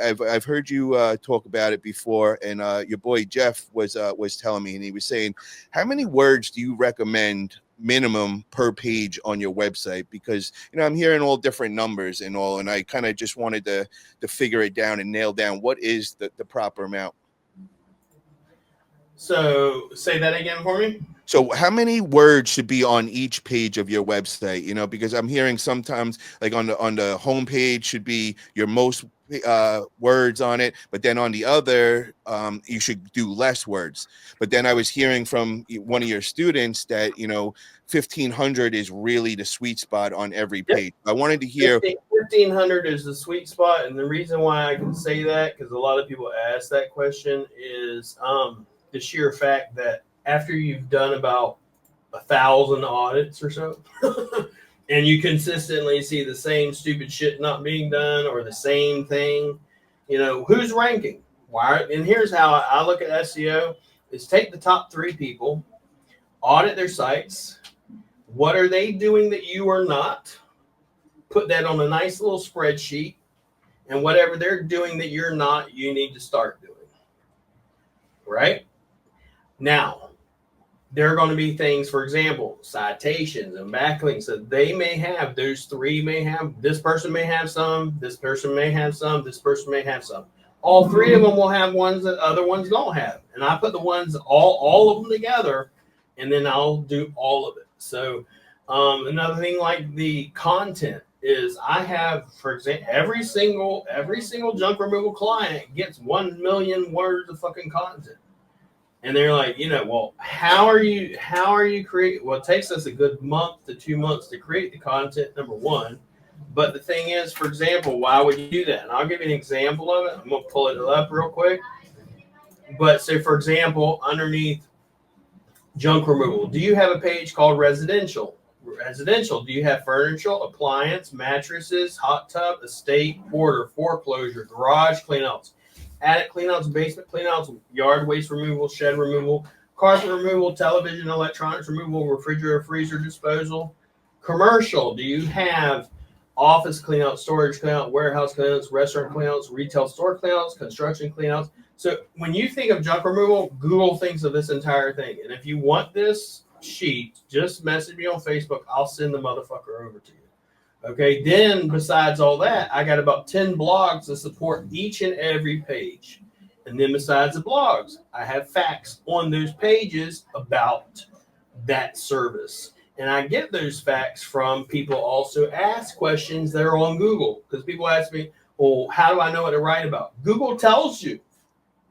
I've heard you talk about it before, and your boy Jeff was telling me, and he was saying, how many words do you recommend minimum per page on your website? Because I'm hearing all different numbers and all, and I kind of just wanted to figure it down and nail down what is the proper amount. So say that again for me. So how many words should be on each page of your website? Because I'm hearing sometimes like on the homepage should be your most words on it, but then on the other, you should do less words. But then I was hearing from one of your students that 1,500 is really the sweet spot on every page. I wanted to hear 1,500 is the sweet spot, and the reason why I can say that, because a lot of people ask that question, is the sheer fact that after you've done about 1,000 audits or so, and you consistently see the same stupid shit not being done or the same thing, who's ranking? Why? And here's how I look at SEO: is take the top 3 people, audit their sites. What are they doing that you are not? Put that on a nice little spreadsheet, and whatever they're doing that you're not, you need to start doing. Right? Now, there are going to be things, for example, citations and backlinks that they may have. Those 3 may have, this person may have some, this person may have some, this person may have some. All 3 of them will have ones that other ones don't have. And I put the ones, all of them together, and then I'll do all of it. So another thing like the content is I have, for example, every single junk removal client gets 1 million words of fucking content. And they're like, well, how are you creating? Well, it takes us a good month to 2 months to create the content, number one. But the thing is, for example, why would you do that? And I'll give you an example of it. I'm going to pull it up real quick. But so, for example, underneath junk removal, do you have a page called residential? Residential, do you have furniture, appliance, mattresses, hot tub, estate, porter, foreclosure, garage cleanouts, attic cleanouts, basement cleanouts, yard waste removal, shed removal, carpet removal, television, electronics removal, refrigerator, freezer disposal? Commercial, do you have office cleanout, storage cleanout, warehouse cleanouts, restaurant cleanouts, retail store cleanouts, construction cleanouts? So when you think of junk removal, Google thinks of this entire thing. And if you want this sheet, just message me on Facebook. I'll send the motherfucker over to you. Okay, then besides all that, I got about 10 blogs to support each and every page. And then besides the blogs, I have facts on those pages about that service. And I get those facts from people also ask questions that are on Google. Because people ask me, well, how do I know what to write about? Google tells you.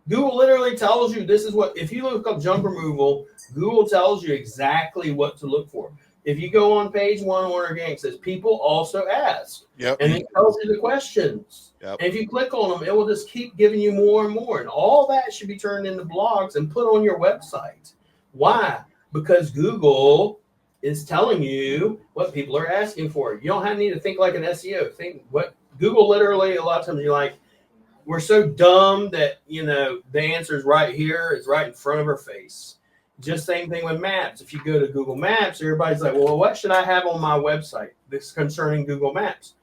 Google literally tells you this is what, if you look up junk removal, Google tells you exactly what to look for. If you go on page 1 on our gang, it says people also ask. Yep. And it tells you the questions. Yep. And if you click on them, it will just keep giving you more and more. And all that should be turned into blogs and put on your website. Why? Because Google is telling you what people are asking for. You don't need to think like an SEO. Think what Google literally, a lot of times you're like, we're so dumb that, the answer is right here. It's right in front of our face. Just same thing with maps. If you go to Google Maps, everybody's like, well, what should I have on my website? This is concerning Google Maps.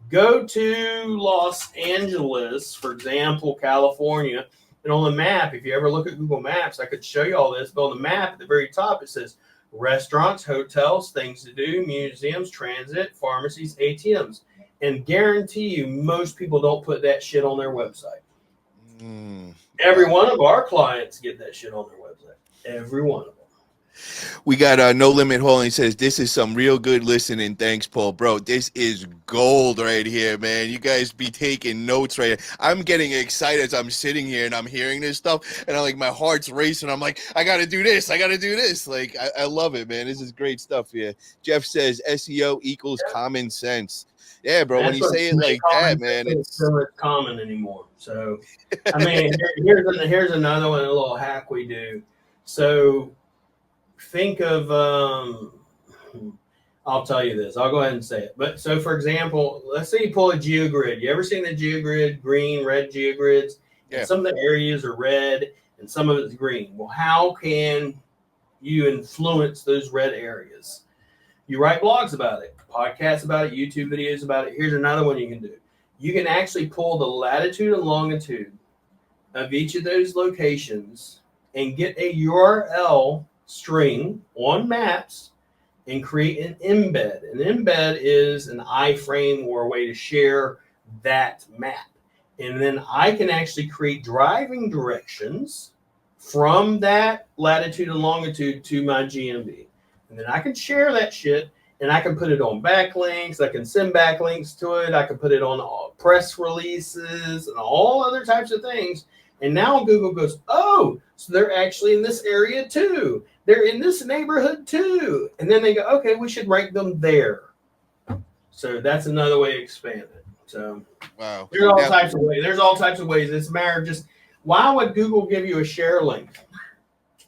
Go to Los Angeles, for example, California, and on the map, if you ever look at Google Maps, I could show you all this, but on the map at the very top, it says restaurants, hotels, things to do, museums, transit, pharmacies, ATMs. And guarantee you, most people don't put that shit on their website. Every one of our clients get that shit on their website. Every one of them. We got No Limit Hall, and he says, this is some real good listening. Thanks, Paul. Bro, this is gold right here, man. You guys be taking notes right here. I'm getting excited as I'm sitting here and I'm hearing this stuff, and my heart's racing. I'm like, I got to do this. I got to do this. I love it, man. This is great stuff here. Jeff says SEO equals common sense. Yeah, bro, when you say it like that, man, it's so much common anymore. So, I mean, here's another one, a little hack we do. So, think of, I'll tell you this. I'll go ahead and say it. But so, for example, let's say you pull a geogrid. You ever seen the geogrid, green, red geogrids? Yeah. And some of the areas are red and some of it's green. Well, how can you influence those red areas? You write blogs about it, podcasts about it, YouTube videos about it. Here's another one you can do. you can actually pull the latitude and longitude of each of those locations and get a URL string on maps and create an embed. An embed is an iframe or a way to share that map. And then I can actually create driving directions from that latitude and longitude to my GMB. And then I can share that shit, and I can put it on backlinks. I can send backlinks to it. I can put it on all press releases and all other types of things. And now Google goes, oh, so they're actually in this area too. They're in this neighborhood too. And then they go, okay, we should rank them there. So that's another way to expand it. So wow. There's all types of ways. There's all types of ways. It's a matter of just, why would Google give you a share link?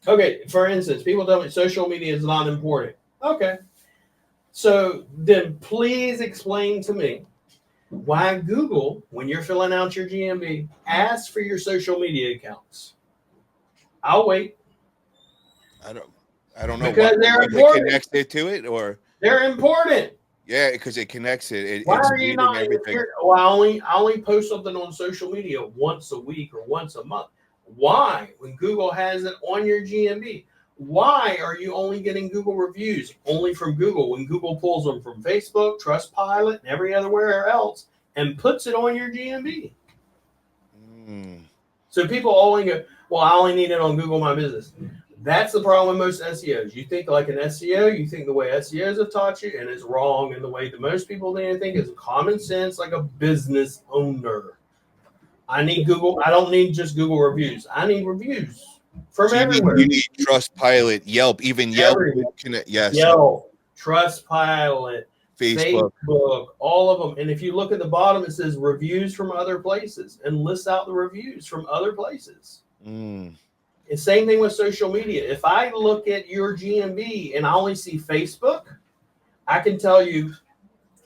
Okay, for instance, people tell me social media is not important. Okay. So then please explain to me why Google, when you're filling out your GMB, asks for your social media accounts. I'll wait. I don't know. Because they're important. It connects it to it, or they're important. yeah, because it connects it. Why are you not? Well, I only post something on social media once a week or once a month. Why, when Google has it on your GMB? Why are you only getting Google reviews only from Google when Google pulls them from Facebook, Trustpilot, and every other where else and puts it on your GMB? So people only go, well, I only need it on Google My Business. That's the problem with most SEOs. You think like an SEO, you think the way SEOs have taught you, and it's wrong. And the way that most people need to think is common sense, like a business owner. I need Google. I don't need just Google reviews. I need reviews from everywhere. You need Trustpilot, Yelp, even Yelp. Yes. Yelp, Trustpilot, Facebook, all of them. And if you look at the bottom, it says reviews from other places and lists out the reviews from other places. And same thing with social media. If I look at your GMB and I only see Facebook, I can tell you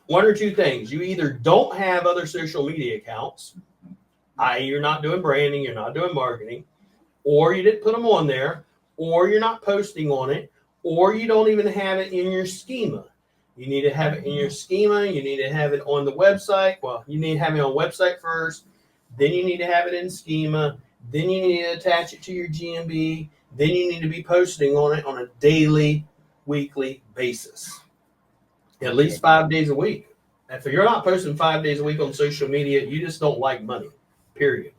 one or two things. You either don't have other social media accounts, i.e. you're not doing branding, you're not doing marketing, or you didn't put them on there, or you're not posting on it, or you don't even have it in your schema. You need to have it in your schema. You need to have it on the website. Well, you need to have it on website first. Then you need to have it in schema. Then you need to attach it to your GMB. Then you need to be posting on it on a daily, weekly basis. At least 5 days a week. If you're not posting 5 days a week on social media, you just don't like money, period.